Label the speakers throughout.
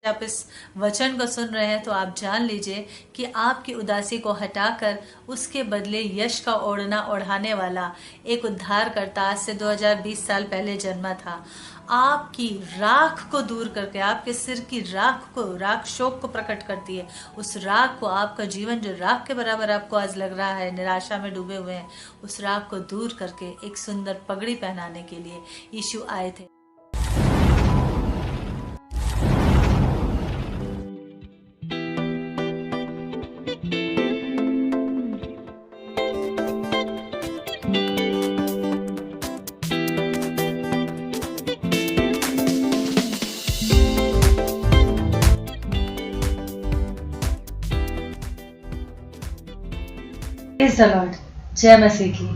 Speaker 1: आप इस वचन को सुन रहे हैं तो आप जान लीजिए कि आपकी उदासी को हटाकर उसके बदले यश का ओढ़ना ओढ़ाने वाला एक उद्धारकर्ता आज से 2020 साल पहले जन्मा था। आपकी राख को दूर करके, आपके सिर की राख शोक को प्रकट करती है। उस राख को, आपका जीवन जो राख के बराबर आपको आज लग रहा है, निराशा में डूबे हुए हैं, उस राख को दूर करके एक सुंदर पगड़ी पहनाने के लिए यीशु आए थे।
Speaker 2: प्रेज़ द लॉर्ड, जय मसीह की।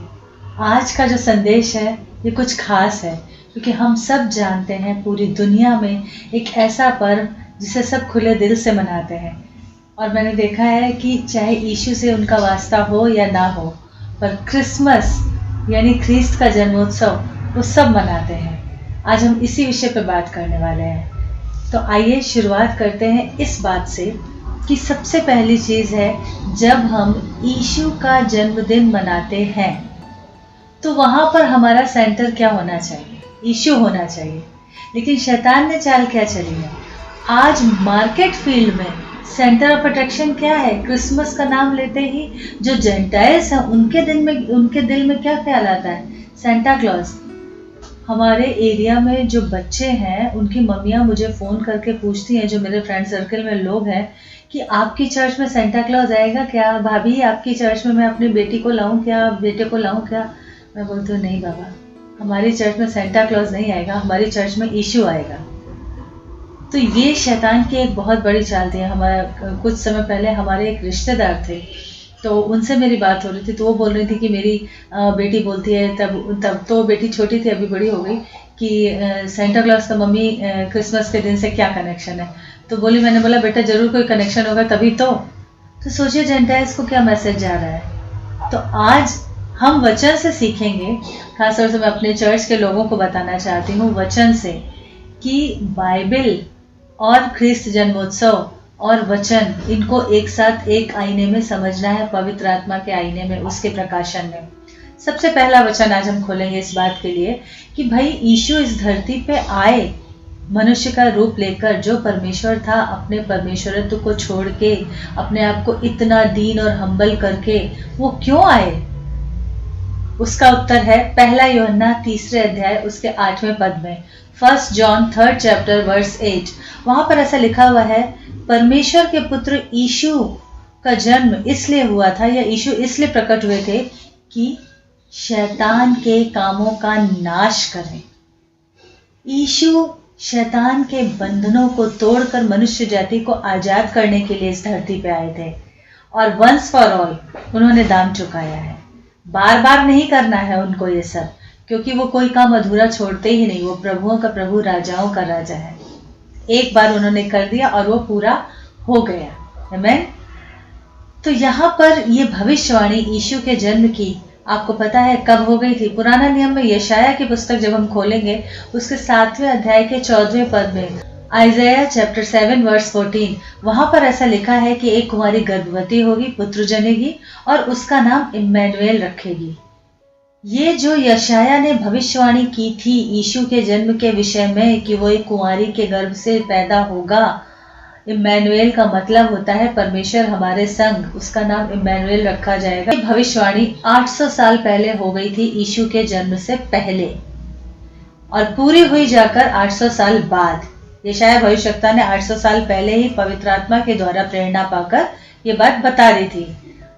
Speaker 2: आज का जो संदेश है ये कुछ खास है, क्योंकि हम सब जानते हैं पूरी दुनिया में एक ऐसा पर्व जिसे सब खुले दिल से मनाते हैं। और मैंने देखा है कि चाहे यीशु से उनका वास्ता हो या ना हो, पर क्रिसमस यानी ख्रीस्त का जन्मोत्सव वो सब मनाते हैं। आज हम इसी विषय पे बात करने वाले हैं। तो आइए शुरुआत करते हैं इस बात से कि सबसे पहली चीज़ है, जब हम यीशु का जन्मदिन मनाते हैं तो वहाँ पर हमारा सेंटर क्या होना चाहिए? यीशु होना चाहिए। लेकिन शैतान ने चाल क्या चली है? आज मार्केट फील्ड में सेंटर ऑफ अट्रैक्शन क्या है? क्रिसमस का नाम लेते ही जो जेंटाइल्स हैं उनके दिल में क्या ख्याल आता है? Santa Claus. हमारे एरिया में जो बच्चे हैं उनकी मम्मियाँ मुझे फ़ोन करके पूछती हैं, जो मेरे फ्रेंड सर्कल में लोग हैं, कि आपकी चर्च में सेंटा क्लॉज आएगा क्या? भाभी आपकी चर्च में मैं अपनी बेटी को लाऊं क्या, बेटे को लाऊं क्या? मैं बोलती हूँ नहीं बाबा, हमारी चर्च में सेंटा क्लॉज नहीं आएगा, हमारी चर्च में यीशु आएगा। तो ये शैतान की एक बहुत बड़ी चाल थी। हमारा कुछ समय पहले हमारे एक रिश्तेदार थे, तो उनसे मेरी बात हो रही थी, तो वो बोल रही थी कि मेरी बेटी बोलती है, तब तो बेटी छोटी थी, अभी बड़ी हो गई, कि सेंटा क्लॉज का मम्मी क्रिसमस के दिन से क्या कनेक्शन है? तो बोली, मैंने बोला बेटा जरूर कोई कनेक्शन होगा तभी तो सोचिए जेंटाइल्स को क्या मैसेज जा रहा है। तो आज हम वचन से सीखेंगे, खासतौर से मैं अपने चर्च के लोगों को बताना चाहती हूँ वचन से, कि बाइबल और ख्रीस्त जन्मोत्सव और वचन, इनको एक साथ एक आईने में समझना है, पवित्र आत्मा के आईने में, उसके प्रकाशन में। सबसे पहला वचन आज हम खोलेंगे इस बात के लिए कि भाई यीशु इस धरती पे आए मनुष्य का रूप लेकर। जो परमेश्वर था, अपने परमेश्वरत्व को छोड़ के, अपने आप को इतना दीन और हम्बल करके वो क्यों आए? उसका उत्तर है पहला यूहन्ना 3 अध्याय उसके 8वें पद में, 1 जॉन 3 चैप्टर वर्स 8। वहां पर ऐसा लिखा हुआ है, परमेश्वर के पुत्र यीशु का जन्म इसलिए हुआ था, या यीशु इसलिए प्रकट हुए थे कि शैतान के कामों का नाश करें। यीशु शैतान के बंधनों को तोड़कर मनुष्य जाति को आजाद करने के लिए इस धरती पे आए थे, और वंस फॉर ऑल उन्होंने दाम चुकाया है। बार बार नहीं करना है उनको ये सब, क्योंकि वो कोई काम अधूरा छोड़ते ही नहीं। वो प्रभुओं का प्रभु, राजाओं का राजा है। एक बार उन्होंने कर दिया और वो पूरा हो गया। आमीन। तो यहाँ पर ये भविष्यवाणी यीशु के जन्म की आपको पता है कब हो गई थी? पुराना नियम में यशाया की पुस्तक जब हम खोलेंगे, उसके 7वें अध्याय के 14वें पद में, आइज़ाया चैप्टर 7 वर्स 14, वहां पर ऐसा लिखा है कि एक कुमारी गर्भवती होगी, पुत्र जनेगी और उसका नाम इम्मैनुएल रखेगी। ये जो यशाया ने भविष्यवाणी की थी यीशु के जन्म के विषय में, कि वो एक कुंवारी के गर्भ से पैदा होगा, इम्मैनुएल का मतलब होता है परमेश्वर हमारे संग, उसका नाम इम्मैनुएल रखा जाएगा। ये भविष्यवाणी 800 साल पहले हो गई थी यीशु के जन्म से पहले, और पूरी हुई जाकर 800 साल बाद। यशाया भविष्यवक्ता ने 800 साल पहले ही पवित्र आत्मा के द्वारा प्रेरणा पाकर ये बात बता दी थी।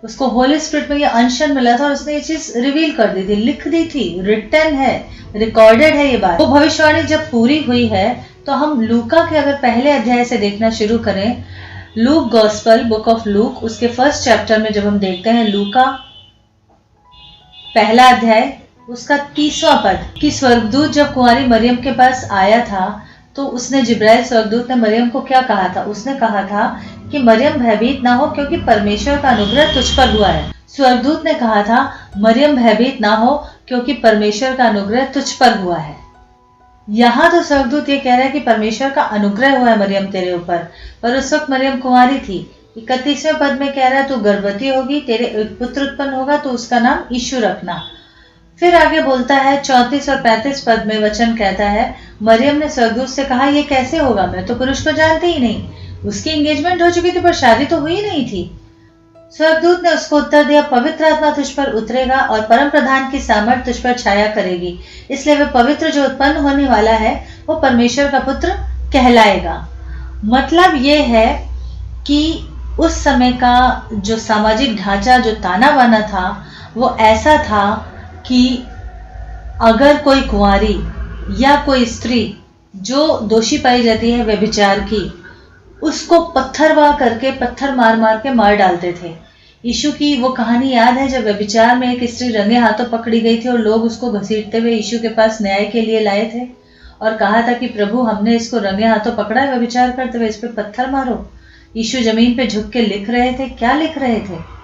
Speaker 2: उसको होली स्पिरिट में ये अनशन मिला था और उसने ये चीज रिवील कर दी थी, लिख दी थी, रिटन है, रिकॉर्डेड है ये बात। वो भविष्यवाणी जब पूरी हुई है तो हम लूका के अगर पहले अध्याय से देखना शुरू करें, look gospel, book of look, उसके 1 चैप्टर में जब हम देखते हैं लूका पहला अध्याय उसका 30वां पद, कि स्वर्गदूत जब कुंवारी मरियम के पास आया था तो उसने, जिब्राइल स्वर्गदूत ने मरियम को क्या कहा था? उसने कहा था कि मरियम भयभीत ना हो, क्योंकि परमेश्वर का अनुग्रह तुझ पर हुआ है। स्वर्गदूत ने कहा था मरियम भयभीत ना हो, क्योंकि परमेश्वर का अनुग्रह तुझ पर हुआ है। यहाँ तो स्वर्गदूत ये कह रहा है कि परमेश्वर का अनुग्रह हुआ है मरियम तेरे ऊपर, पर उस वक्त मरियम कुंवारी थी। 31वें पद में कह रहा है तू गर्भवती होगी, तेरे एक पुत्र उत्पन्न होगा, तो उसका नाम यीशु रखना। फिर आगे बोलता है 34 और 35 पद में वचन कहता है, मरियम ने स्वर्गदूत से कहा ये कैसे होगा, मैं तो पुरुष को जानती ही नहीं। उसकी एंगेजमेंट हो चुकी थी पर शादी तो हुई नहीं थी। स्वर्गदूत ने उसको उत्तर दिया, पवित्र आत्मा तुझ पर उतरेगा और परम प्रधान की सामर्थ तुझ पर छाया करेगी, इसलिए वह पवित्र जो उत्पन्न होने वाला है वो परमेश्वर का पुत्र कहलाएगा। मतलब ये है कि उस समय का जो सामाजिक ढांचा, जो ताना बाना था, वो ऐसा था कि अगर कोई कुंवारी या कोई स्त्री जो दोषी पाई जाती है व्यभिचार की, उसको पत्थर मार मार के मार डालते थे। यीशु की वो कहानी याद है जब व्यभिचार में एक स्त्री रंगे हाथों पकड़ी गई थी और लोग उसको घसीटते हुए यीशु के पास न्याय के लिए लाए थे और कहा था कि प्रभु हमने इसको रंगे हाथों पकड़ा है व्यभिचार करते हुए, इस पे पत्थर मारो। यीशु जमीन पे झुक के लिख रहे थे। क्या लिख रहे थे?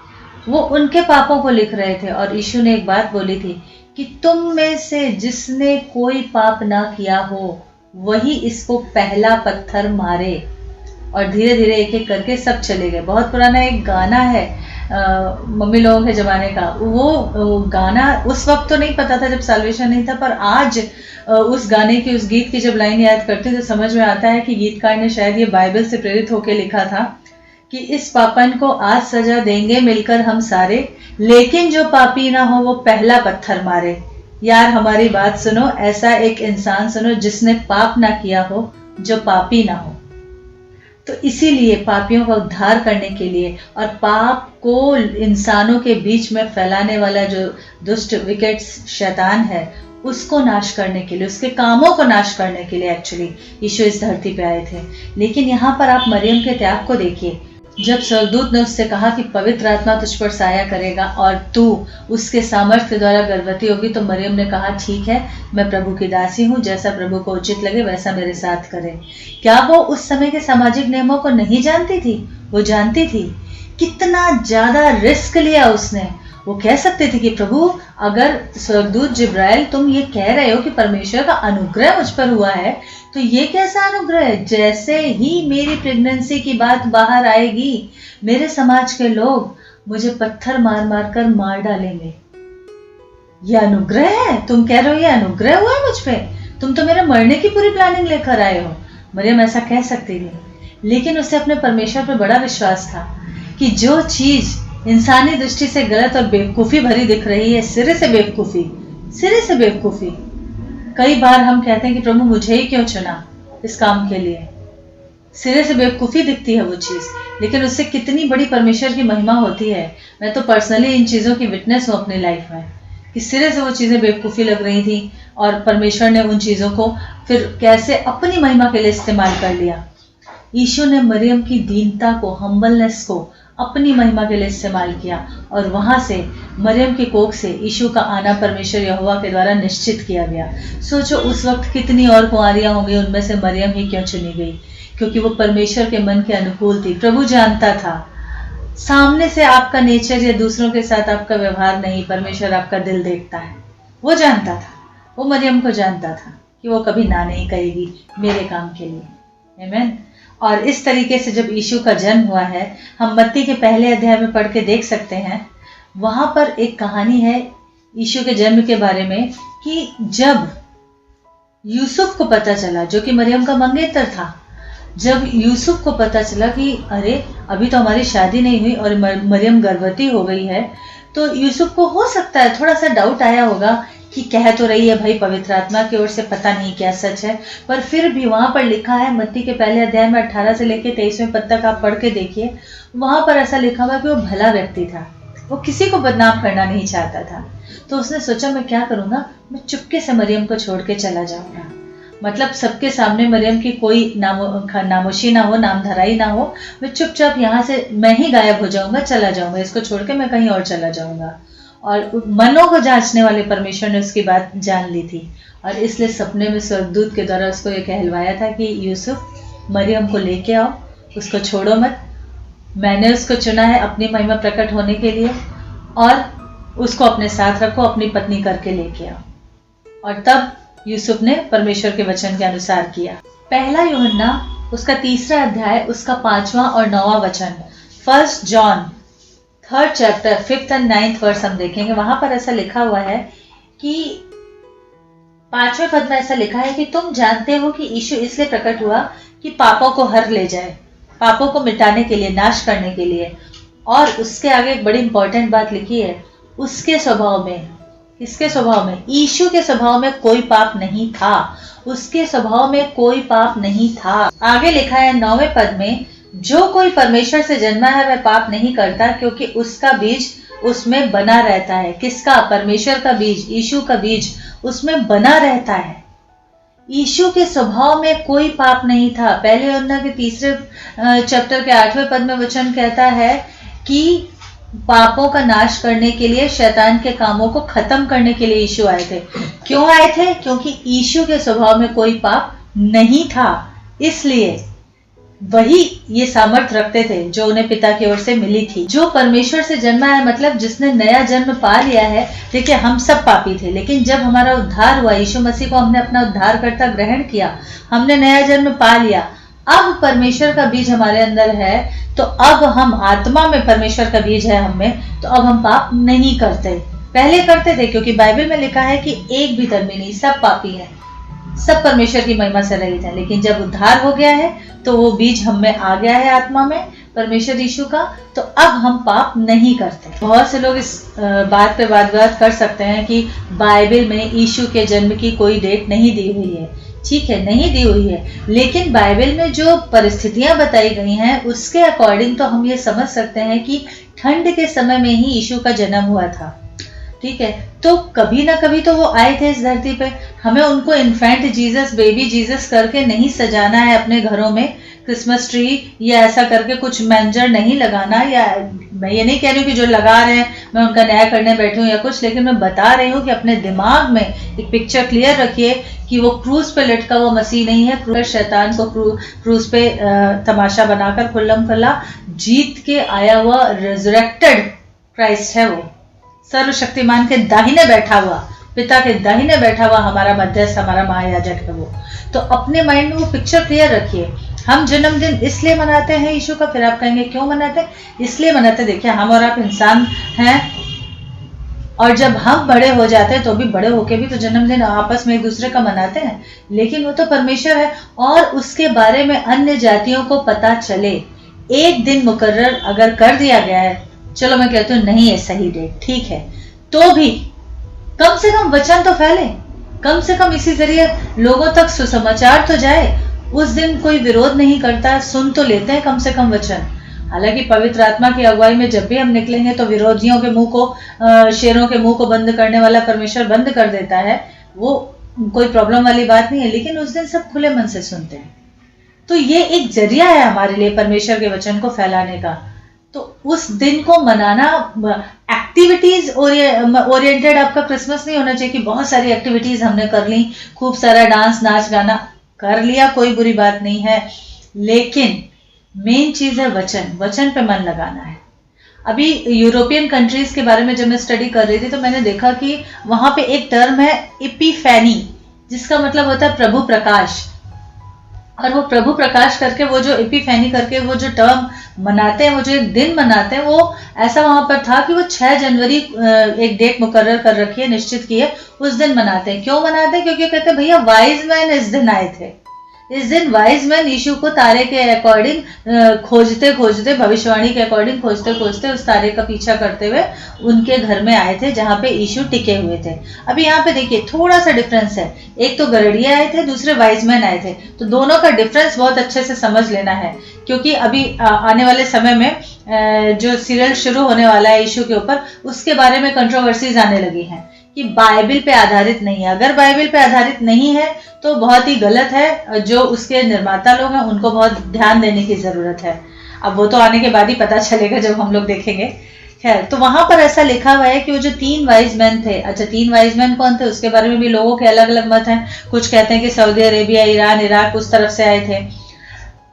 Speaker 2: वो उनके पापों को लिख रहे थे। और यीशु ने एक बात बोली थी कि तुम में से जिसने कोई पाप ना किया हो वही इसको पहला पत्थर मारे। और धीरे धीरे एक एक करके सब चले गए। बहुत पुराना एक गाना है मम्मी लोगों के जमाने का। वो गाना उस वक्त तो नहीं पता था जब साल्वेशन नहीं था, पर आज उस गाने की, उस गीत की जब लाइन याद करते तो समझ में आता है कि गीतकार ने शायद ये बाइबल से प्रेरित होकर लिखा था कि इस पापन को आज सजा देंगे मिलकर हम सारे, लेकिन जो पापी ना हो वो पहला पत्थर मारे। यार हमारी बात सुनो, ऐसा एक इंसान सुनो जिसने पाप ना किया हो, जो पापी ना हो। तो इसीलिए पापियों का उद्धार करने के लिए और पाप को इंसानों के बीच में फैलाने वाला जो दुष्ट विकेट शैतान है, उसको नाश करने के लिए, उसके कामों को नाश करने के लिए एक्चुअली यीशु इस धरती पे आए थे। लेकिन यहाँ पर आप मरियम के त्याग को देखिए। जब स्वर्गदूत ने उससे कहा कि पवित्र आत्मा तुझ पर साया करेगा और तू उसके सामर्थ्य के द्वारा गर्भवती होगी, तो मरियम ने कहा ठीक है, मैं प्रभु की दासी हूँ, जैसा प्रभु को उचित लगे वैसा मेरे साथ करे। क्या वो उस समय के सामाजिक नियमों को नहीं जानती थी? वो जानती थी। कितना ज्यादा रिस्क लिया उसने। वो कह सकते थे कि प्रभु अगर स्वर्गदूत जिब्राइल तुम ये कह रहे हो कि परमेश्वर का अनुग्रह मुझ पर हुआ है, तो ये कैसा अनुग्रह है? जैसे ही मेरी प्रेगनेंसी की बात बाहर आएगी, मेरे समाज के लोग मुझे पत्थर मार मार कर मार डालेंगे। ये अनुग्रह है? तुम कह रहे हो ये अनुग्रह हुआ है मुझ पे? तुम तो मेरे मरने की पूरी प्लानिंग लेकर आए हो। मरियम ऐसा कह सकती थी, लेकिन उसे अपने परमेश्वर पर बड़ा विश्वास था कि जो चीज इंसानी दृष्टि से गलत और बेवकूफी भरी दिख रही है, सिरे से बेवकूफी। कई बार हम कहते हैं कि प्रभु मुझे ही क्यों चुना इस काम के लिए। सिरे से बेवकूफी दिखती है वो चीज, लेकिन उससे कितनी बड़ी परमेश्वर की महिमा होती है। मैं तो पर्सनली इन चीजों की विटनेस हूँ अपनी लाइफ में कि सिरे से वो चीजें बेवकूफी लग रही थी और परमेश्वर ने उन चीजों को फिर कैसे अपनी महिमा के लिए इस्तेमाल कर लिया। यीशु ने मरियम की दीनता को, हम्बलनेस को अपनी महिमा के लिए इस्तेमाल किया और वहां से मरियम की कोख से यीशु का आना परमेश्वर यहोवा के द्वारा निश्चित किया गया। सोचो उस वक्त कितनी और कुंवारियां होंगी, उनमें से मरियम ही क्यों चुनी गई? क्योंकि वो परमेश्वर के मन के अनुकूल थी। प्रभु जानता था सामने से आपका नेचर या दूसरों के साथ आपका व्यवहार नहीं, परमेश्वर आपका दिल देखता है। वो जानता था, वो मरियम को जानता था कि वो कभी ना नहीं कहेगी मेरे काम के लिए। आमीन। और इस तरीके से जब यीशु का जन्म हुआ है, हम मत्ती के पहले अध्याय में पढ़ के देख सकते हैं। वहां पर एक कहानी है यीशु के जन्म के बारे में कि जब यूसुफ को पता चला, जो कि मरियम का मंगेतर था, जब यूसुफ को पता चला कि अरे अभी तो हमारी शादी नहीं हुई और मरियम गर्भवती हो गई है, तो यूसुफ को हो सकता है थोड़ा सा डाउट आया होगा कि कह तो रही है भाई पवित्र आत्मा की ओर से, पता नहीं क्या सच है। पर फिर भी वहां पर लिखा है मत्ती के पहले अध्याय में 18 से लेकर 23वें पद तक आप पढ़ के देखिए। वहां पर ऐसा लिखा हुआ कि वो भला व्यक्ति था, वो किसी को बदनाम करना नहीं चाहता था। तो उसने सोचा मैं क्या करूंगा, मैं चुपके से मरियम को छोड़ के चला जाऊंगा। मतलब सबके सामने मरियम की कोई नामोशी ना हो, नामधराई ना हो, मैं चुपचाप यहाँ से मैं ही गायब हो जाऊंगा, चला जाऊंगा, इसको छोड़ के मैं कहीं और चला जाऊंगा। और मनों को जांचने वाले परमेश्वर ने उसकी बात जान ली थी और इसलिए सपने में स्वर्गदूत के द्वारा उसको ये कहलवाया था कि यूसुफ मरियम को लेके आओ, उसको छोड़ो मत, मैंने उसको चुना है अपनी महिमा प्रकट होने के लिए और उसको अपने साथ रखो, अपनी पत्नी करके लेके आओ। और तब यूसुफ ने परमेश्वर के वचन के अनुसार किया। पहला यूहन्ना उसका 3रा अध्याय उसका 5वां और 9वां वचन, 1 John 3rd chapter 5th and 9th verse हम देखेंगे। वहां पर ऐसा लिखा हुआ है कि 5वें पद में ऐसा लिखा है कि तुम जानते हो कि यीशु इसलिए प्रकट हुआ कि पापों को हर ले जाए, पापों को मिटाने के लिए, नाश करने के लिए। और उसके आगे एक बड़ी इंपॉर्टेंट बात लिखी है, उसके स्वभाव में, किसके स्वभाव में? यीशु के स्वभाव में कोई पाप नहीं था, उसके स्वभाव में कोई पाप नहीं था। आगे लिखा है 9वें पद में, जो कोई परमेश्वर से जन्मा है वह पाप नहीं करता क्योंकि उसका बीज उसमें बना रहता है। किसका? परमेश्वर का बीज, यीशु का बीज उसमें बना रहता है। यीशु के स्वभाव में कोई पाप नहीं था। पहले यूहन्ना के 3रे चैप्टर के 8वें पद में वचन कहता है कि पापों का नाश करने के लिए, शैतान के कामों को खत्म करने के लिए यीशु आए थे। क्यों आए थे? क्योंकि यीशु के स्वभाव में कोई पाप नहीं था, इसलिए वही ये सामर्थ रखते थे जो उन्हें पिता की ओर से मिली थी। जो परमेश्वर से जन्मा है, मतलब जिसने नया जन्म पा लिया है। देखिए, हम सब पापी थे, लेकिन जब हमारा उद्धार हुआ, यीशु मसीह को हमने अपना उद्धारकर्ता ग्रहण किया, हमने नया जन्म पा लिया, अब परमेश्वर का बीज हमारे अंदर है, तो अब हम आत्मा में, परमेश्वर का बीज है हमें, तो अब हम पाप नहीं करते। पहले करते थे, क्योंकि बाइबल में लिखा है कि एक भी धर्मी नहीं, सब पापी है, सब परमेश्वर की महिमा से रहित है। लेकिन जब उद्धार हो गया है तो वो बीज हम में आ गया है, आत्मा में, परमेश्वर यीशु का, तो अब हम पाप नहीं करते। बहुत से लोग इस बात पे वाद कर सकते हैं कि बाइबल में यीशु के जन्म की कोई डेट नहीं दी हुई है। ठीक है, नहीं दी हुई है, लेकिन बाइबल में जो परिस्थितियां बताई गई हैं उसके अकॉर्डिंग तो हम ये समझ सकते हैं कि ठंड के समय में ही यीशु का जन्म हुआ था। ठीक है, तो कभी ना कभी तो वो आए थे इस धरती पे। हमें उनको इन्फेंट जीसस, बेबी जीसस करके नहीं सजाना है अपने घरों में, क्रिसमस ट्री या ऐसा करके कुछ मैंजर नहीं लगाना। या मैं ये नहीं कह रही हूँ कि जो लगा रहे हैं मैं उनका न्याय करने बैठी हूँ या कुछ, लेकिन मैं बता रही हूँ कि अपने दिमाग में एक पिक्चर क्लियर रखिए कि वो क्रूज पे लटका हुआ मसीह नहीं है। शैतान को क्रूज पे तमाशा बनाकर खुल्लम खुल्ला जीत के आया हुआ रिजरेक्टेड क्राइस्ट है। वो सर्वशक्तिमान के दाहिने बैठा हुआ, पिता के दाहिने बैठा हुआ हमारा मध्यस्थ, हमारा महायाजक है वो। तो अपने माइंड में वो पिक्चर क्लियर रखिए। हम जन्मदिन इसलिए मनाते हैं यीशु का, फिर आप कहेंगे क्यों मनाते हैं? इसलिए मनाते, देखिए हम और आप इंसान हैं, और जब हम बड़े हो जाते हैं तो भी बड़े होके भी तो जन्मदिन आपस में एक दूसरे का मनाते हैं, लेकिन वो तो परमेश्वर है और उसके बारे में अन्य जातियों को पता चले। एक दिन मुकर्रर अगर कर दिया गया है, चलो मैं कहती हूँ नहीं है सही डेट, ठीक है, तो भी कम से कम वचन तो फैले, कम से कम इसी जरिए लोगों तक सुसमाचार तो जाए। उस दिन कोई विरोध नहीं करता, सुन तो लेते हैं कम से कम वचन। हालांकि पवित्र आत्मा की अगुवाई में जब भी हम निकलेंगे तो विरोधियों के मुंह को, शेरों के मुंह को बंद करने वाला परमेश्वर बंद कर देता है, वो कोई प्रॉब्लम वाली बात नहीं है। लेकिन उस दिन सब खुले मन से सुनते हैं, तो ये एक जरिया है हमारे लिए परमेश्वर के वचन को फैलाने का। तो उस दिन को मनाना, एक्टिविटीज ओरिएंटेड आपका क्रिसमस नहीं होना चाहिए कि बहुत सारी एक्टिविटीज हमने कर ली, खूब सारा डांस, नाच गाना कर लिया, कोई बुरी बात नहीं है, लेकिन मेन चीज है वचन, वचन पे मन लगाना है। अभी यूरोपियन कंट्रीज के बारे में जब मैं स्टडी कर रही थी तो मैंने देखा कि वहां पे एक टर्म है इपिफैनी, जिसका मतलब होता है प्रभु प्रकाश। और वो प्रभु प्रकाश करके, वो जो इपिफैनी करके वो जो टर्म मनाते हैं, वो जो एक दिन मनाते हैं, वो ऐसा वहां पर था कि वो 6 जनवरी एक डेट मुकर्रर कर रखी है, निश्चित की है, उस दिन मनाते हैं। क्यों मनाते हैं? क्योंकि कहते हैं भैया वाइज मैन इस दिन आए थे। इस दिन वाइज मैन यीशु को तारे के अकॉर्डिंग खोजते खोजते, भविष्यवाणी के अकॉर्डिंग खोजते खोजते उस तारे का पीछा करते हुए उनके घर में आए थे जहां पे यीशु टिके हुए थे। अभी यहाँ पे देखिए थोड़ा सा डिफरेंस है, एक तो गरड़िया आए थे, दूसरे वाइज मैन आए थे, तो दोनों का डिफरेंस बहुत अच्छे से समझ लेना है। क्योंकि अभी आने वाले समय में जो सीरियल शुरू होने वाला है यीशु के ऊपर, उसके बारे में कंट्रोवर्सीज आने लगी हैं कि बाइबल पे आधारित नहीं है। अगर बाइबल पे आधारित नहीं है तो बहुत ही गलत है। जो उसके निर्माता लोग हैं उनको बहुत ध्यान देने की जरूरत है। अब वो तो आने के बाद ही पता चलेगा जब हम लोग देखेंगे। खैर, तो वहां पर ऐसा लिखा हुआ है कि वो जो 3 वाइज मैन थे, अच्छा 3 वाइज मैन कौन थे उसके बारे में भी लोगों के अलग अलग मत हैं। कुछ कहते हैं कि सऊदी अरेबिया, ईरान, इराक उस तरफ से आए थे,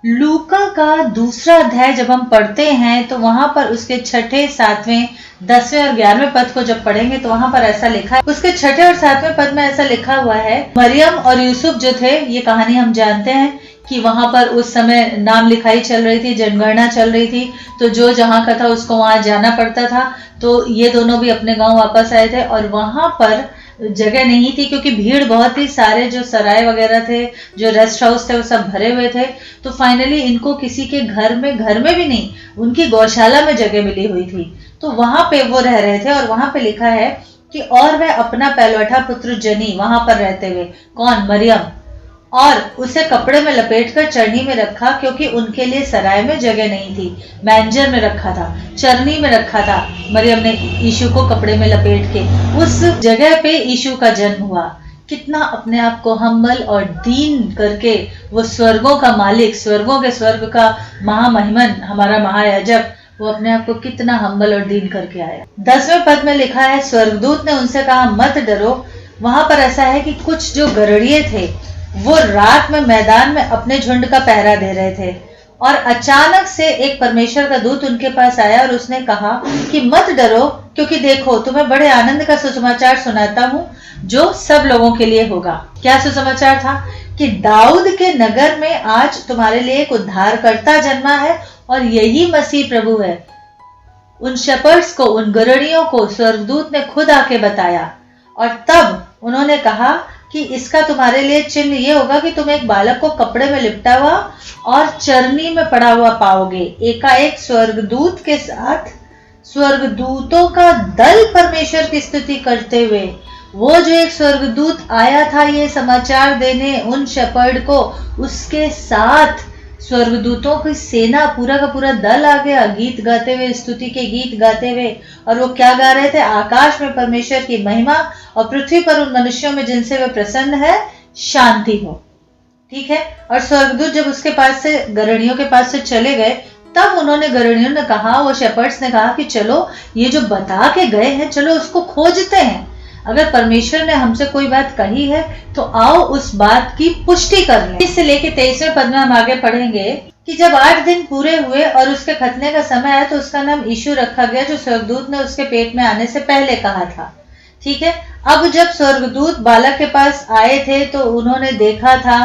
Speaker 2: लूका का दूसरा अध्याय जब हम पढ़ते हैं तो वहां पर उसके 6, 7, 10 और 11वें पद को जब पढ़ेंगे तो वहां पर ऐसा लिखा है, उसके 6 और 7वें पद में ऐसा लिखा हुआ है, मरियम और यूसुफ जो थे, ये कहानी हम जानते हैं कि वहां पर उस समय नाम लिखाई चल रही थी, जनगणना चल रही थी, तो जो जहां का था उसको वहां जाना पड़ता था। तो ये दोनों भी अपने गांव वापस आए थे और वहां पर जगह नहीं थी क्योंकि भीड़ बहुत ही, सारे जो सराय वगैरह थे, जो रेस्ट हाउस थे, वो सब भरे हुए थे। तो फाइनली इनको किसी के घर में भी नहीं, उनकी गौशाला में जगह मिली हुई थी, तो वहां पे वो रह रहे थे। और वहां पे लिखा है कि और वह अपना पहलौठा पुत्र जनी, वहां पर रहते हुए, कौन? मरियम, और उसे कपड़े में लपेटकर चरनी में रखा क्योंकि उनके लिए सराय में जगह नहीं थी। मैंजर में रखा था, चरनी में रखा था मरियम ने यीशु को कपड़े में लपेट के। उस जगह पे यीशु का जन्म हुआ। कितना अपने आप को हम्बल और दीन करके वो स्वर्गों का मालिक, स्वर्गों के स्वर्ग का महामहिमन, हमारा महायाजक, वो अपने आप को कितना हम्बल और दीन करके आया। 10वें पद में लिखा है, स्वर्गदूत ने उनसे कहा, मत डरो। वहां पर ऐसा है कि कुछ जो गरड़िए थे वो रात में मैदान में अपने झुंड का पहरा दे रहे थे और अचानक से एक परमेश्वर का दूत उनके पास आया और उसने कहा कि मत डरो, क्योंकि देखो तुम्हें बड़े आनंद का सुसमाचार सुनाता हूँ जो सब लोगों के लिए होगा। क्या सुसमाचार था? कि दाऊद के नगर में आज तुम्हारे लिए एक उद्धारकर्ता जन्मा है और यही मसीह प्रभु है। उन शेपर्ड्स को, उन गरड़ियों को स्वर्गदूत ने खुद आके बताया और तब उन्होंने कहा कि इसका तुम्हारे लिए चिन्ह ये होगा कि तुम एक बालक को कपड़े में लिपटा हुआ और चरनी में पड़ा हुआ पाओगे। एकाएक स्वर्गदूत के साथ स्वर्गदूतों का दल परमेश्वर की स्तुति करते हुए, वो जो एक स्वर्गदूत आया था ये समाचार देने उन शेपर्ड को, उसके साथ स्वर्गदूतों की सेना, पूरा का पूरा दल आ गया, गीत गाते हुए, स्तुति के गीत गाते हुए। और वो क्या गा रहे थे? आकाश में परमेश्वर की महिमा और पृथ्वी पर उन मनुष्यों में जिनसे वे प्रसन्न है शांति हो। ठीक है। और स्वर्गदूत जब उसके पास से, गरड़ियों के पास से चले गए, तब उन्होंने, गरड़ियों ने कहा, वो शेपर्ड्स ने कहा कि चलो ये जो बता के गए हैं, चलो उसको खोजते हैं। अगर परमेश्वर ने हमसे कोई बात कही है तो आओ उस बात की पुष्टि कर लें। इससे लेके 23वें पद में हम आगे पढ़ेंगे कि जब 8 दिन पूरे हुए और उसके खतने का समय आया तो उसका नाम यीशु रखा गया, जो स्वर्गदूत ने उसके पेट में आने से पहले कहा था। ठीक है। अब जब स्वर्गदूत बालक के पास आए थे तो उन्होंने देखा था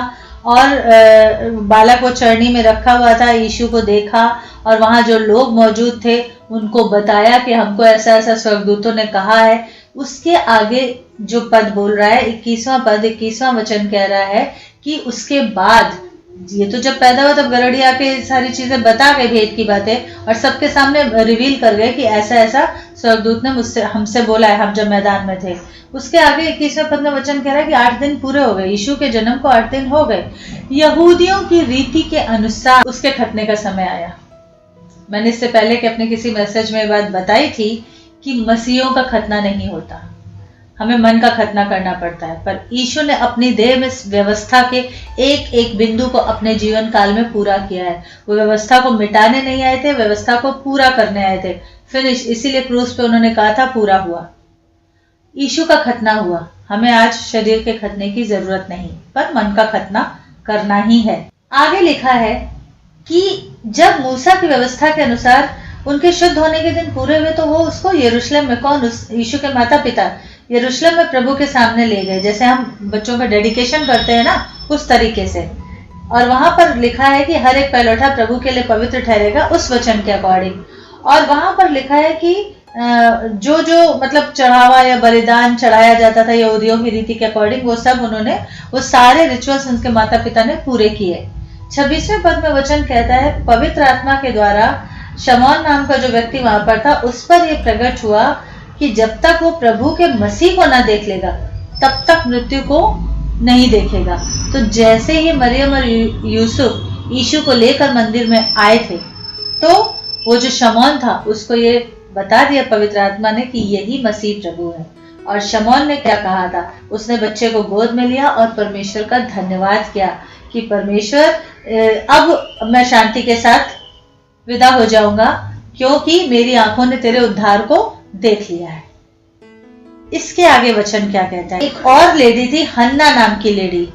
Speaker 2: और बालक को चरनी में रखा हुआ था, यीशु को देखा और वहां जो लोग मौजूद थे उनको बताया कि हमको ऐसा ऐसा स्वर्गदूतों ने कहा है। उसके आगे जो पद बोल रहा है, 21वां पद, 21वां वचन कह रहा है कि उसके बाद, ये तो जब पैदा हुआ तब गरड़ी आके सारी चीजें बता गए, भेद की बातें, और सबके सामने रिवील कर गए कि ऐसा ऐसा स्वर्गदूत ने मुझसे, हमसे बोला है, हम जब मैदान में थे। उसके आगे 21वें पद में वचन कह रहा है कि 8 दिन पूरे हो गए, यीशु के जन्म को 8 दिन हो गए। यहूदियों की रीति के अनुसार उसके खतने का समय आया। मैंने इससे पहले कि अपने किसी मैसेज में बात बताई थी कि मसीहों का खतना नहीं होता, हमें मन का खतना करना पड़ता है। पर यीशु ने अपनी देह में व्यवस्था के एक एक बिंदु को अपने जीवन काल में पूरा किया है। वो व्यवस्था को मिटाने नहीं आए थे, व्यवस्था को पूरा करने आए थे। फिनिश, इसीलिए क्रूस पे उन्होंने कहा था पूरा हुआ। यीशु का खतना हुआ। हमें आज शरीर के खतने की जरूरत नहीं, पर मन का खतना करना ही है। आगे लिखा है कि जब मूसा की व्यवस्था के अनुसार उनके शुद्ध होने के दिन पूरे हुए तो वो उसको यरूशलेम में, कौन? उस यीशु के माता पिता यरूशलेम में प्रभु के सामने ले गए, जैसे हम बच्चों का डेडिकेशन करते हैं ना, उस तरीके से। और वहां पर लिखा है कि हर एक पहलौठा प्रभु के लिए पवित्र ठहरेगा, उस वचन के अकॉर्डिंग। और वहां पर लिखा है कि जो जो मतलब चढ़ावा या बलिदान चढ़ाया जाता था यहूदियों की रीति के अकॉर्डिंग, वो सब उन्होंने, वो सारे रिचुअल्स उनके माता पिता ने पूरे किए। 26वें पद में वचन कहता है, पवित्र आत्मा के द्वारा शमौन नाम का जो व्यक्ति वहां पर था, उस पर यह प्रकट हुआ कि जब तक वो प्रभु के मसीह को ना देख लेगा तब तक मृत्यु को नहीं देखेगा। तो जैसे ही मरियम और यूसुफ यीशु को लेकर मंदिर में आए थे तो वो जो शमौन था उसको ये बता दिया पवित्र आत्मा ने कि यही मसीह प्रभु है। और शमौन ने क्या कहा था? उसने बच्चे को गोद में लिया और परमेश्वर का धन्यवाद किया कि परमेश्वर, अब मैं शांति के साथ विदा हो जाऊंगा क्योंकि मेरी आंखों ने तेरे उद्धार को देख लिया है। इसके आगे वचन क्या कहता है? एक और लेडी थी, हन्ना नाम की लेडी,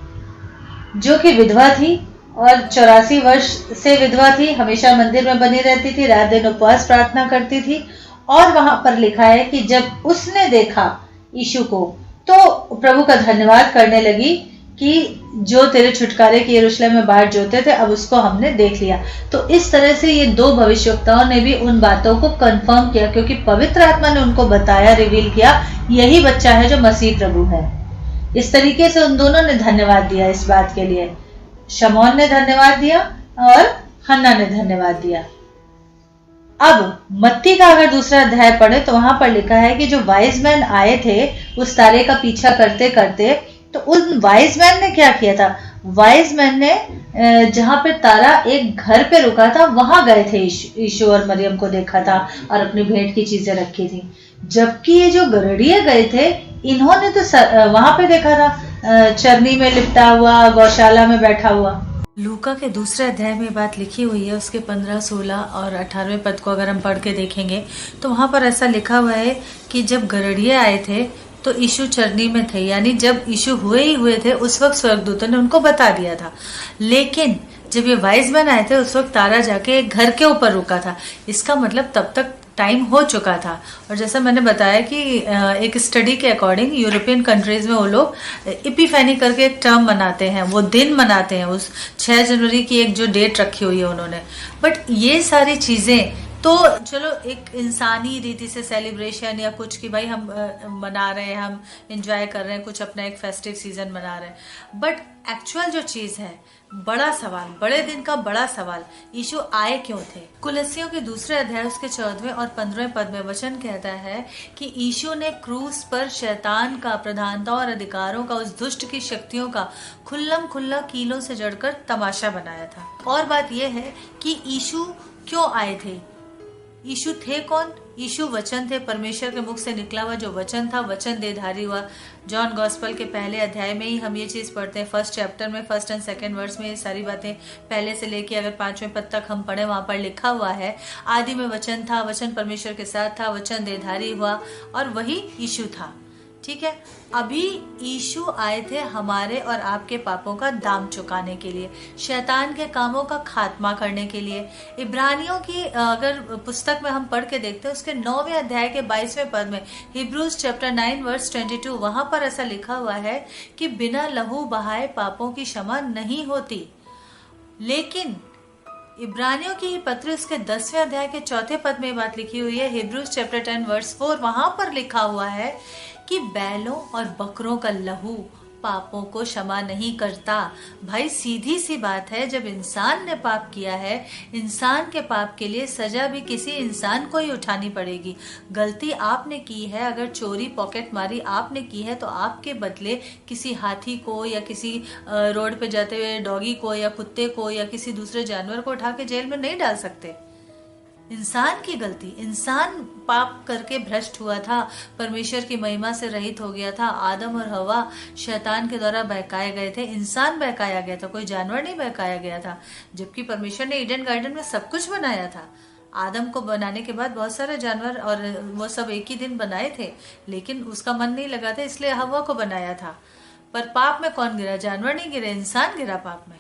Speaker 2: जो कि विधवा थी और 84 वर्ष से विधवा थी, हमेशा मंदिर में बनी रहती थी, रात दिन उपवास प्रार्थना करती थी। और वहां पर लिखा है कि जब उसने देखा यीशु को तो प्रभु का धन्यवाद करने लगी कि जो तेरे छुटकारे के यरूशलेम में बाहर जोते थे, अब उसको हमने देख लिया। तो इस तरह से ये दो भविष्यवक्ताओं ने भी उन बातों को कंफर्म किया, क्योंकि पवित्र आत्मा ने उनको बताया, रिवील किया, यही बच्चा है जो मसीह प्रभु है। इस तरीके से उन दोनों ने धन्यवाद दिया इस बात के लिए। शमौन ने धन्यवाद दिया और हन्ना ने धन्यवाद दिया। अब मत्ती का अगर दूसरा अध्याय पढ़े तो वहां पर लिखा है कि जो वाइज मैन आए थे उस तारे का पीछा करते करते, तो उन वाइज मैन ने क्या किया था? वाइज मैन ने जहां पे तारा एक घर पे रुका था वहां गए थे, यीशु और मरियम को देखा था और अपनी भेंट की चीजें रखी थी। जबकि ये जो गरड़िए गए थे, इन्होंने तो वहां पे देखा था चरनी में लिपटा हुआ, गौशाला में बैठा हुआ।
Speaker 1: लूका के दूसरे अध्याय में बात लिखी हुई है, उसके 15, 16 और 18वें पद को अगर हम पढ़ के देखेंगे तो वहां पर ऐसा लिखा हुआ है कि जब गरड़िए आए थे तो यीशु चरनी में थे, यानी जब यीशु हुए थे उस वक्त स्वर्गदूतों ने उनको बता दिया था। लेकिन जब ये वाइज मैन आए थे उस वक्त तारा जाके एक घर के ऊपर रुका था। इसका मतलब तब तक टाइम हो चुका था। और जैसा मैंने बताया कि एक स्टडी के अकॉर्डिंग यूरोपियन कंट्रीज में वो लोग इपिफैनी करके एक टर्म मनाते हैं, वो दिन मनाते हैं, उस 6 जनवरी की एक जो डेट रखी हुई है उन्होंने। बट ये सारी चीजें तो चलो एक इंसानी रीति से सेलिब्रेशन या कुछ कि भाई हम मना रहे हैं, हम एंजॉय कर रहे हैं, कुछ अपना एक फेस्टिव सीजन मना रहे हैं। बट एक्चुअल जो चीज है, बड़ा सवाल, बड़े दिन का बड़ा सवाल, यीशु आए क्यों थे? कुलस्सियों के दूसरे अध्याय उसके 14वें और 15वें पद में वचन कहता है कि यीशु ने क्रूस पर शैतान का, प्रधानता और अधिकारों का, उस दुष्ट की शक्तियों का खुल्लम खुल्ला कीलों से जड़कर तमाशा बनाया था। और बात यह है कि यीशु क्यों आए थे? यीशु थे कौन? यीशु वचन थे, परमेश्वर के मुख से निकला हुआ जो वचन था, वचन देहधारी हुआ। जॉन गॉस्पल के पहले अध्याय में ही हम ये चीज पढ़ते हैं, फर्स्ट चैप्टर में, फर्स्ट एंड सेकंड वर्स में ये सारी बातें पहले से लेके अगर 5वें पद तक हम पढ़े, वहां पर लिखा हुआ है, आदि में वचन था, वचन परमेश्वर के साथ था, वचन देहधारी हुआ, और वही यीशु था। ठीक है, अभी यीशु आए थे हमारे और आपके पापों का दाम चुकाने के लिए, शैतान के कामों का खात्मा करने के लिए। इब्रानियों की अगर पुस्तक में हम पढ़ के देखते हैं, उसके 9वें अध्याय के 22वें पद में, हिब्रूज चैप्टर 9 वर्स 22, वहां पर ऐसा लिखा हुआ है कि बिना लहू बहाए पापों की क्षमा नहीं होती। लेकिन इब्रानियों की पत्र उसके 10वें अध्याय के 4थे पद में बात लिखी हुई है, हिब्रूज चैप्टर 10 वर्स 4, वहां पर लिखा हुआ है कि बैलों और बकरों का लहू पापों को क्षमा नहीं करता। भाई सीधी सी बात है, जब इंसान ने पाप किया है, इंसान के पाप के लिए सजा भी किसी इंसान को ही उठानी पड़ेगी। गलती आपने की है, अगर चोरी, पॉकेट मारी आपने की है, तो आपके बदले किसी हाथी को या किसी रोड पे जाते हुए डॉगी को या कुत्ते को या किसी दूसरे जानवर को उठा के जेल में नहीं डाल सकते। इंसान की गलती, इंसान पाप करके भ्रष्ट हुआ था, परमेश्वर की महिमा से रहित हो गया था। आदम और हवा शैतान के द्वारा बहकाए गए थे, इंसान बहकाया गया था, कोई जानवर नहीं बहकाया गया था। जबकि परमेश्वर ने ईडन गार्डन में सब कुछ बनाया था। आदम को बनाने के बाद बहुत सारे जानवर और वो सब एक ही दिन बनाए थे, लेकिन उसका मन नहीं लगा था, इसलिए हवा को बनाया था। पर पाप में कौन गिरा? जानवर नहीं गिरे, इंसान गिरा पाप में।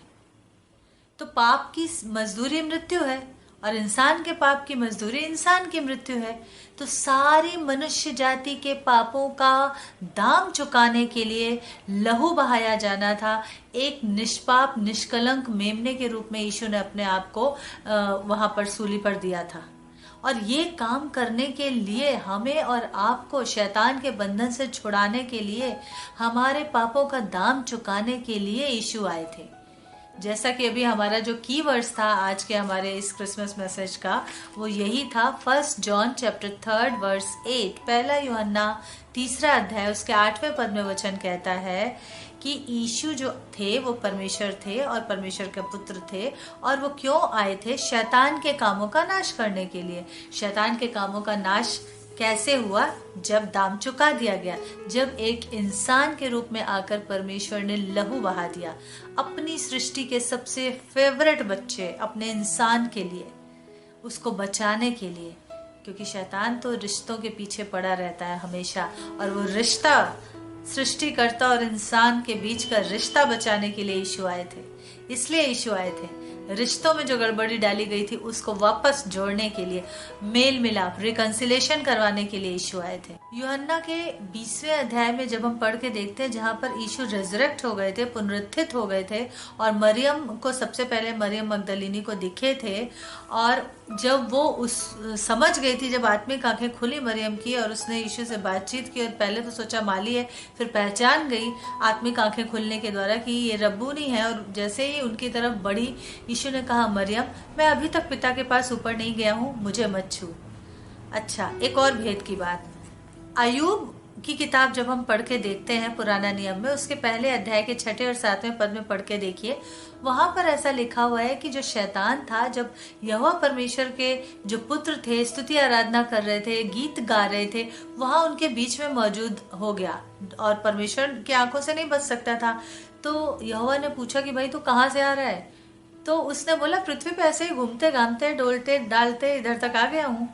Speaker 1: तो पाप की मजदूरी मृत्यु है और इंसान के पाप की मजदूरी इंसान की मृत्यु है। तो सारी मनुष्य जाति के पापों का दाम चुकाने के लिए लहू बहाया जाना था। एक निष्पाप निष्कलंक मेमने के रूप में यीशु ने अपने आप को वहां पर सूली पर दिया था। और ये काम करने के लिए, हमें और आपको शैतान के बंधन से छुड़ाने के लिए, हमारे पापों का दाम चुकाने के लिए यीशु आए थे। जैसा कि अभी हमारा जो कीवर्ड्स था आज के हमारे इस क्रिसमस मैसेज का, वो यही था, 1 जॉन चैप्टर 3 वर्स 8, पहला यूहन्ना 3 अध्याय उसके 8वें पद में वचन कहता है कि यीशु जो थे वो परमेश्वर थे और परमेश्वर के पुत्र थे। और वो क्यों आए थे? शैतान के कामों का नाश करने के लिए। शैतान के कामों का नाश कैसे हुआ? जब दाम चुका दिया गया, जब एक इंसान के रूप में आकर परमेश्वर ने लहू बहा दिया अपनी सृष्टि के सबसे फेवरेट बच्चे, अपने इंसान के लिए, उसको बचाने के लिए। क्योंकि शैतान तो रिश्तों के पीछे पड़ा रहता है हमेशा, और वो रिश्ता सृष्टिकर्ता और इंसान के बीच का रिश्ता बचाने के लिए यीशु आए थे। इसलिए यीशु आए थे, रिश्तों में जो गड़बड़ी डाली गई थी उसको वापस जोड़ने के लिए, मेल मिलाप, रिकंसिलेशन करवाने के लिए यीशु आए थे। यूहन्ना के 20वें अध्याय में जब हम पढ़ के देखते हैं, जहाँ पर यीशु रेजरेक्ट हो गए थे, पुनरुत्थित हो गए थे और मरियम को सबसे पहले मरियम मगदलिनी को दिखे थे, और जब वो उस समझ गई थी, जब आत्मिक आंखें खुली मरियम की और उसने यीशु से बातचीत की, और पहले तो सोचा माली है, फिर पहचान गई आत्मिक आंखें खुलने के द्वारा कि ये रब्बूनी है, और जैसे ही उनकी तरफ बढ़ी, यीशु ने कहा, मरियम, मैं अभी तक पिता के पास ऊपर नहीं गया हूँ, मुझे मत छू। अच्छा, एक और भेद की बात, अय्यूब की किताब जब हम पढ़ के देखते हैं पुराना नियम में, उसके पहले अध्याय के 6 और 7वें पद में पढ़ के देखिए, वहां पर ऐसा लिखा हुआ है कि जो शैतान था, जब यहोवा परमेश्वर के जो पुत्र थे स्तुति आराधना कर रहे थे, गीत गा रहे थे, वहां उनके बीच में मौजूद हो गया और परमेश्वर की आंखों से नहीं बच सकता था। तो यहोवा ने पूछा कि भाई तू कहाँ से आ रहा है? तो उसने बोला, पृथ्वी पे ऐसे ही घूमते घामते डोलते डालते इधर तक आ गया हूँ।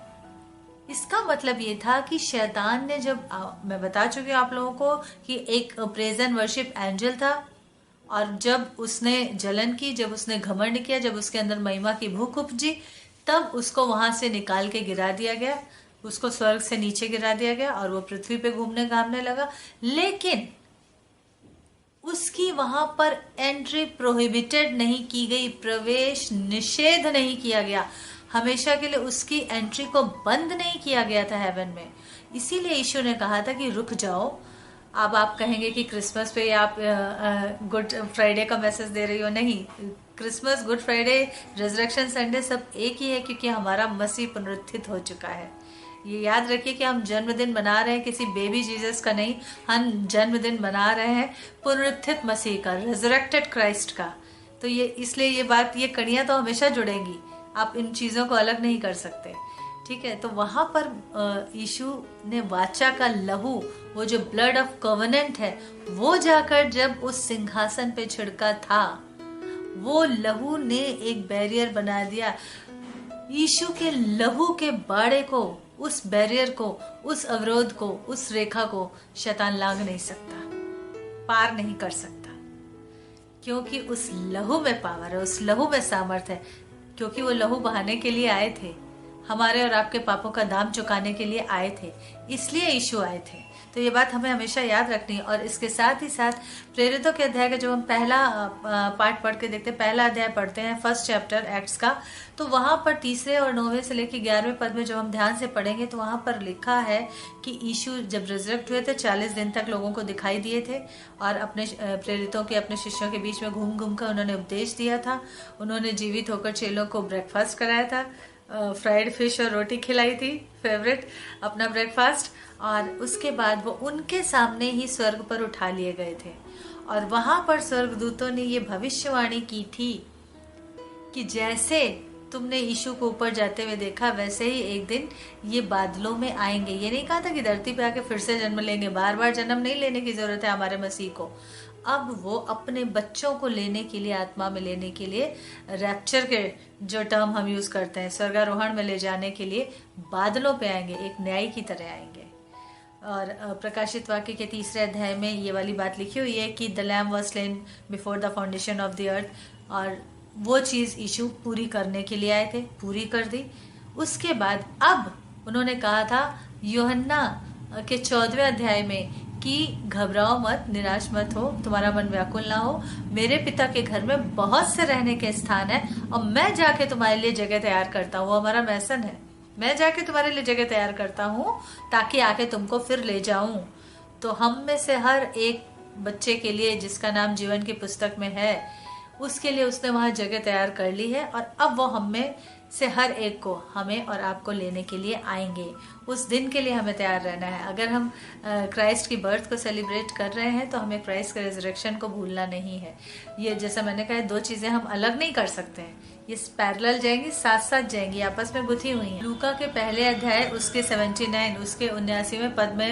Speaker 1: इसका मतलब ये था कि शैतान ने, जब मैं बता चुकी हूँ आप लोगों को कि एक प्रेज एंड वर्शिप एंजल था, और जब उसने जलन की, जब उसने घमंड किया, जब उसके अंदर महिमा की भूख उपजी, तब उसको वहां से निकाल के गिरा दिया गया, उसको स्वर्ग से नीचे गिरा दिया गया और वो पृथ्वी पे घूमने घामने लगा। लेकिन उसकी वहां पर एंट्री प्रोहिबिटेड नहीं की गई, प्रवेश निषेध नहीं किया गया, हमेशा के लिए उसकी एंट्री को बंद नहीं किया गया था हेवन में। इसीलिए यीशु ने कहा था कि रुक जाओ। अब आप कहेंगे कि क्रिसमस पे आप गुड फ्राइडे का मैसेज दे रही हो। नहीं, Christmas, good Friday, resurrection Sunday सब एक ही है, क्योंकि हमारा मसीह पुनरुत्थित हो चुका है। ये याद रखिए कि हम जन्मदिन मना रहे हैं किसी बेबी जीसस का नहीं, हम जन्मदिन मना रहे हैं पुनरुत्थित मसीह का, रिजरेक्टेड क्राइस्ट का। तो ये इसलिए ये बात, ये कड़ियाँ तो हमेशा जुड़ेंगी, आप इन चीज़ों को अलग नहीं कर सकते। ठीक है, तो वहां पर यीशु ने वाचा का लहू, वो जो ब्लड ऑफ कवनेंट है, वो जाकर जब उस सिंहासन पे छिड़का था, वो लहू ने एक बैरियर बना दिया। यीशु के लहू के बाड़े को, उस बैरियर को, उस अवरोध को, उस रेखा को शैतान लांघ नहीं सकता, पार नहीं कर सकता, क्योंकि उस लहू में पावर है, उस लहू में सामर्थ है, क्योंकि वो लहू बहाने के लिए आए थे, हमारे और आपके पापों का दाम चुकाने के लिए आए थे, इसलिए यीशु आए थे। तो ये बात हमें हमेशा याद रखनी है। और इसके साथ ही साथ प्रेरितों के अध्याय का जो हम पहला पार्ट पढ़ के देखते हैं, पहला अध्याय पढ़ते हैं, फर्स्ट चैप्टर एक्ट्स का, तो वहां पर 3 और 9 से लेकर 11वें पद में जो हम ध्यान से पढ़ेंगे, तो वहां पर लिखा है कि यीशु जब रिजरेक्ट हुए थे, 40 दिन तक लोगों को दिखाई दिए थे और अपने प्रेरितों के, अपने शिष्यों के बीच में घूम घूम कर उन्होंने उपदेश दिया था। उन्होंने जीवित होकर चेलों को ब्रेकफास्ट कराया था, फ्राइड फिश और रोटी खिलाई थी, फेवरेट अपना ब्रेकफास्ट। और उसके बाद वो उनके सामने ही स्वर्ग पर उठा लिए गए थे, और वहां पर स्वर्गदूतों ने ये भविष्यवाणी की थी कि जैसे तुमने यीशु को ऊपर जाते हुए देखा, वैसे ही एक दिन ये बादलों में आएंगे। ये नहीं कहा था कि धरती पे आके फिर से जन्म लेंगे, बार बार जन्म नहीं लेने की जरूरत है हमारे मसीह को। अब वो अपने बच्चों को लेने के लिए, आत्मा में लेने के लिए, रैप्चर के जो टर्म हम यूज करते हैं, स्वर्गारोहण में ले जाने के लिए बादलों पे आएंगे, एक न्यायी की तरह आएंगे। और प्रकाशित वाक्य के 3 अध्याय में ये वाली बात लिखी हुई है कि the lamb was slain before the foundation of the earth, और वो चीज़ यीशु पूरी करने के लिए आए थे, पूरी कर दी। उसके बाद अब उन्होंने कहा था यूहन्ना के 14वें अध्याय में कि घबराओ मत, निराश मत हो, तुम्हारा मन व्याकुल ना हो, मेरे पिता के घर में बहुत से रहने के स्थान है और मैं जाके तुम्हारे लिए जगह तैयार करता हूँ। हमारा मैसन है, मैं जाके तुम्हारे लिए जगह तैयार करता हूँ ताकि आके तुमको फिर ले जाऊं। तो हम में से हर एक बच्चे के लिए जिसका नाम जीवन की पुस्तक में है, उसके लिए उसने वहां जगह तैयार कर ली है, और अब वो हम में से हर एक को, हमें और आपको लेने के लिए आएंगे। उस दिन के लिए हमें तैयार रहना है। अगर हम क्राइस्ट की बर्थ को सेलिब्रेट कर रहे हैं तो हमें क्राइस्ट के रिजरेक्शन को भूलना नहीं है। ये जैसा मैंने कहा, 2 चीज़ें हम अलग नहीं कर सकते हैं, ये पैरेलल जाएंगी, साथ साथ जाएंगी, आपस में गुथी हुई हैं। लूका के पहले अध्याय उसके 79 उसके 79वें पद में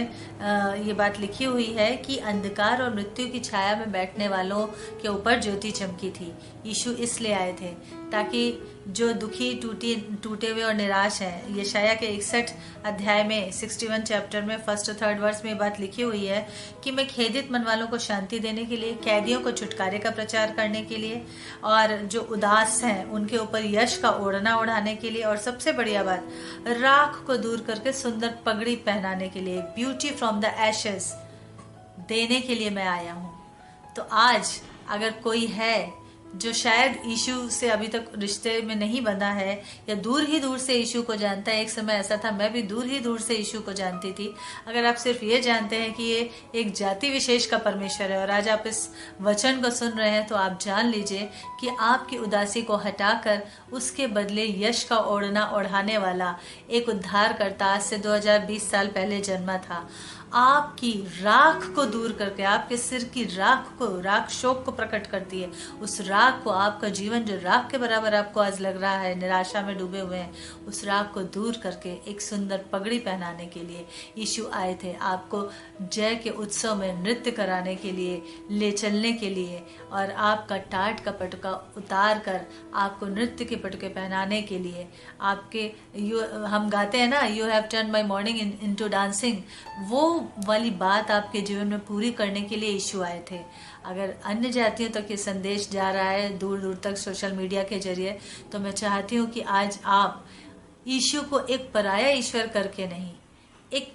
Speaker 1: ये बात लिखी हुई है कि अंधकार और मृत्यु की छाया में बैठने वालों के ऊपर ज्योति चमकी थी। यीशु इसलिए आए थे ताकि जो दुखी टूटे हुए और निराश हैं, यशाया के 61 अध्याय में 61 चैप्टर में 1 और 3 वर्स में बात लिखी हुई है कि मैं खेदित मन वालों को शांति देने के लिए, कैदियों को छुटकारे का प्रचार करने के लिए, और जो उदास हैं उनके ऊपर यश का ओढ़ना ओढ़ाने के लिए, और सबसे बढ़िया बात, राख को दूर करके सुंदर पगड़ी पहनाने के लिए, ब्यूटी फ्रॉम द एशेस देने के लिए मैं आया हूँ। तो आज अगर कोई है जो शायद यीशु से अभी तक रिश्ते में नहीं बंधा है या दूर ही दूर से यीशु को जानता है, एक समय ऐसा था मैं भी दूर ही दूर से यीशु को जानती थी, अगर आप सिर्फ ये जानते हैं कि ये एक जाति विशेष का परमेश्वर है और आज आप इस वचन को सुन रहे हैं, तो आप जान लीजिए कि आपकी उदासी को हटाकर उसके बदले यश का ओढ़ना ओढ़ाने वाला एक उद्धारकर्ता आज से 2020 साल पहले जन्मा था। आपकी राख को दूर करके, आपके सिर की राख शोक को प्रकट करती है। उस राख को, आपका जीवन जो राख के बराबर आपको आज लग रहा है, निराशा में डूबे हुए हैं, उस राख को दूर करके एक सुंदर पगड़ी पहनाने के लिए यीशु आए थे। आपको जय के उत्सव में नृत्य कराने के लिए, ले चलने के लिए, और आपका टाट का पटका उतार कर आपको नृत्य के पटके पहनाने के लिए, आपके हम गाते हैं ना, you have turn my morning into dancing, वो वाली बात आपके जीवन में पूरी करने के लिए यीशु आए थे। अगर अन्य जातियों तक ये संदेश जा रहा है दूर दूर तक सोशल मीडिया के जरिए, तो मैं चाहती हूँ कि आज आप यीशु को एक पराया ईश्वर करके नहीं, एक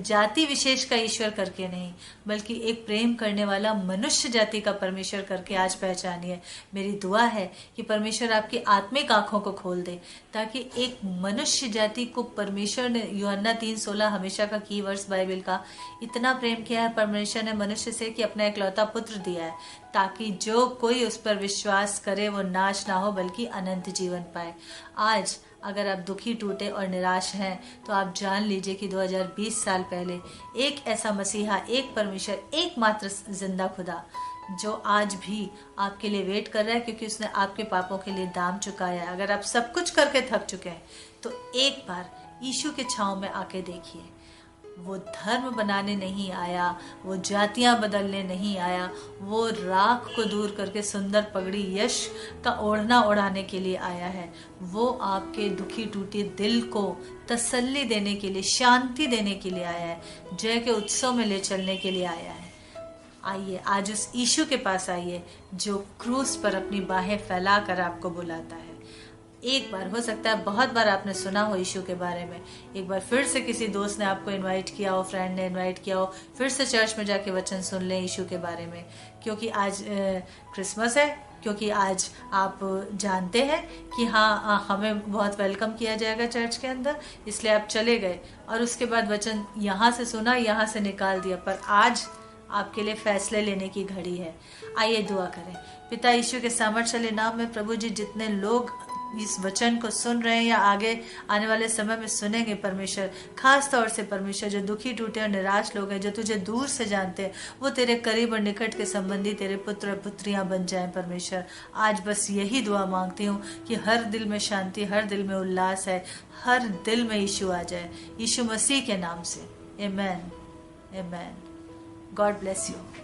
Speaker 1: जाति विशेष का ईश्वर करके नहीं, बल्कि एक प्रेम करने वाला मनुष्य जाति का परमेश्वर करके आज पहचानिए। मेरी दुआ है कि परमेश्वर आपकी आत्मिक आंखों को खोल दे, ताकि एक मनुष्य जाति को परमेश्वर ने, यूहन्ना 3:16 हमेशा का की वर्स बाइबल का, इतना प्रेम किया है परमेश्वर ने मनुष्य से कि अपना इकलौता पुत्र दिया है, ताकि जो कोई उस पर विश्वास करे वो नाश ना हो बल्कि अनंत जीवन पाए। आज अगर आप दुखी, टूटे और निराश हैं, तो आप जान लीजिए कि 2020 साल पहले एक ऐसा मसीहा, एक परमेश्वर, एकमात्र जिंदा खुदा जो आज भी आपके लिए वेट कर रहा है, क्योंकि उसने आपके पापों के लिए दाम चुकाया है। अगर आप सब कुछ करके थक चुके हैं, तो एक बार यीशु के छांव में आके देखिए। वो धर्म बनाने नहीं आया, वो जातियां बदलने नहीं आया, वो राख को दूर करके सुंदर पगड़ी, यश का ओढ़ना ओढ़ाने के लिए आया है। वो आपके दुखी टूटे दिल को तसल्ली देने के लिए, शांति देने के लिए आया है, जय के उत्सव में ले चलने के लिए आया है। आइए आज उस यीशु के पास आइए जो क्रूस पर अपनी बाहें फैला कर आपको बुलाता है। एक बार, हो सकता है बहुत बार आपने सुना हो यीशु के बारे में, एक बार फिर से किसी दोस्त ने आपको इनवाइट किया हो, फ्रेंड ने इनवाइट किया हो, फिर से चर्च में जाके वचन सुन लें यीशु के बारे में, क्योंकि आज क्रिसमस है, क्योंकि आज आप जानते हैं कि हाँ हमें बहुत वेलकम किया जाएगा चर्च के अंदर, इसलिए आप चले गए और उसके बाद वचन यहाँ से सुना, यहाँ से निकाल दिया। पर आज आपके लिए फैसले लेने की घड़ी है। आइए दुआ करें। पिता यीशु के सामर्थ्यशाली नाम में प्रभु जी, जितने लोग इस वचन को सुन रहे हैं या आगे आने वाले समय में सुनेंगे परमेश्वर, खास तौर से परमेश्वर जो दुखी, टूटे और निराश लोग हैं, जो तुझे दूर से जानते हैं, वो तेरे करीब और निकट के संबंधी, तेरे पुत्र और पुत्रियां बन जाएं परमेश्वर। आज बस यही दुआ मांगती हूँ कि हर दिल में शांति, हर दिल में उल्लास है, हर दिल में यीशु आ जाए, यीशु मसीह के नाम से। Amen, amen. God bless you.